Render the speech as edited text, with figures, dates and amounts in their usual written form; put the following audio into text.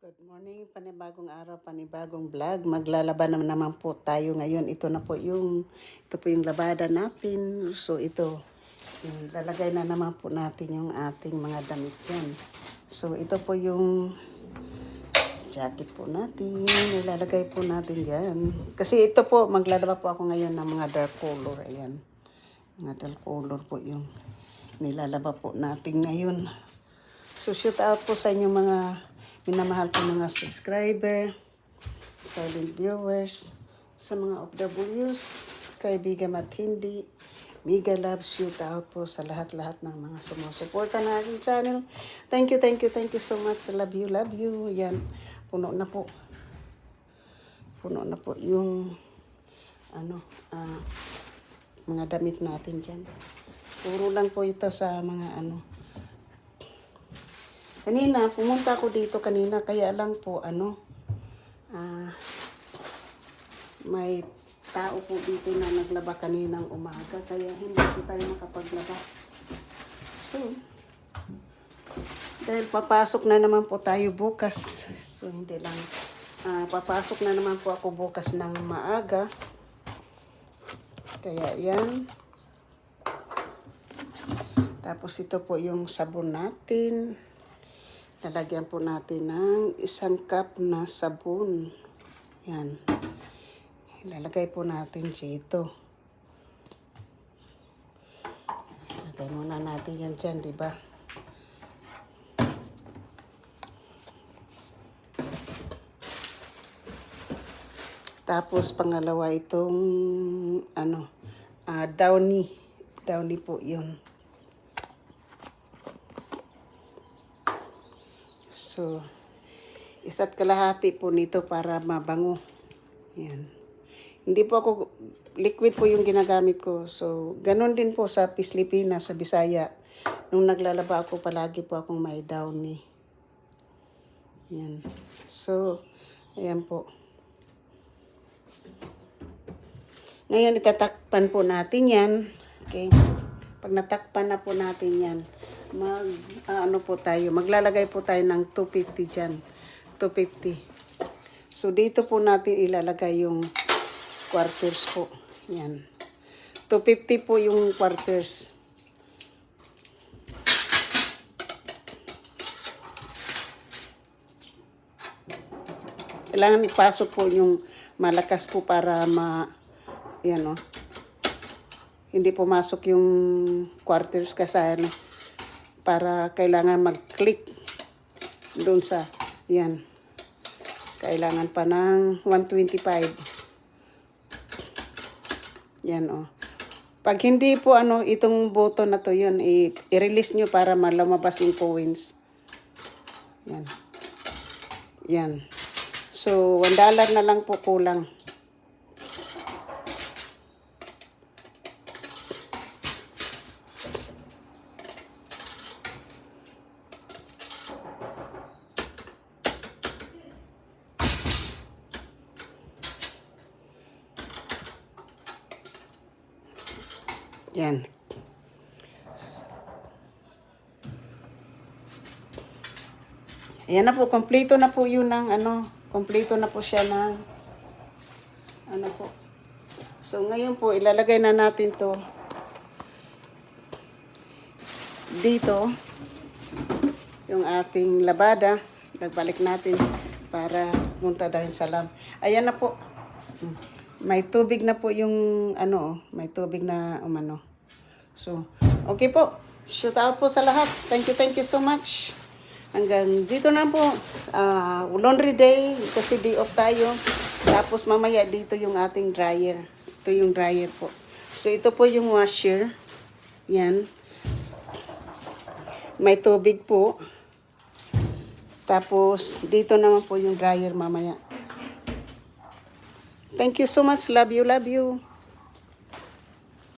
Good morning, panibagong araw, panibagong vlog. Maglalaban naman po tayo ngayon. Ito po yung labada natin. So ito, ilalagay na naman po natin yung ating mga damit dyan. So ito po yung jacket po natin. Ilalagay po natin dyan. Kasi ito po, maglalaba po ako ngayon ng mga dark color. Ayan, mga dark color po yung nilalaba po natin ngayon. So shout out po sa inyo mga minamahal ko mga subscriber, silent viewers, sa mga OFWs, kaibigan at hindi, mega love, shout out po sa lahat-lahat ng mga sumusuporta na aking channel. Thank you so much. Love you. Yan, puno na po yung mga damit natin dyan. Puro lang po ito sa mga Kanina, pumunta ako dito kanina, kaya lang po, may tao po dito na naglaba kaninang umaga, kaya hindi po tayo makapaglaba. So, dahil papasok na naman po tayo bukas, so hindi lang, papasok na naman po ako bukas ng maaga, kaya yan. Tapos ito po yung sabon natin. Lalagyan po natin ng 1 cup na sabon. Yan. Ilalagay po natin dito. Lagay muna natin yan dyan, di ba? Tapos pangalawa itong Downy. Downy po yun. So, 1 kalahati po nito para mabango. Yan. Hindi po ako, liquid po yung ginagamit ko. So, ganun din po sa Pilipinas, sa Bisaya. Nung naglalaba ako, palagi po akong may Downy. Yan. So, ayan po. Ngayon, itatakpan po natin yan. Okay. Pag natakpan na po natin yan, maglalagay po tayo ng 250 dyan. 250. So, dito po natin ilalagay yung quarters po. Yan. 250 po yung quarters. Kailangan ipasok po yung malakas po para hindi pumasok yung quarters kasi para kailangan mag-click doon sa, yan. Kailangan pa ng 125. Yan, Pag hindi po, itong button na to, yun, i-release nyo para malumabas yung coins. Yan. Yan. So, $1 na lang po kulang. Yan. Ayan na po, kompleto na po yun ng kompleto na po siya ng po. So ngayon po, ilalagay na natin to dito, yung ating labada. Nagbalik natin para punta dahil sa lam. Ayan na po. May tubig na po yung may tubig na So, okay po. Shout out po sa lahat. Thank you so much. Hanggang dito na po. Laundry day kasi day off tayo. Tapos mamaya dito yung ating dryer. Ito yung dryer po. So, ito po yung washer. Yan. May tubig po. Tapos, dito naman po yung dryer mamaya. Thank you so much. Love you.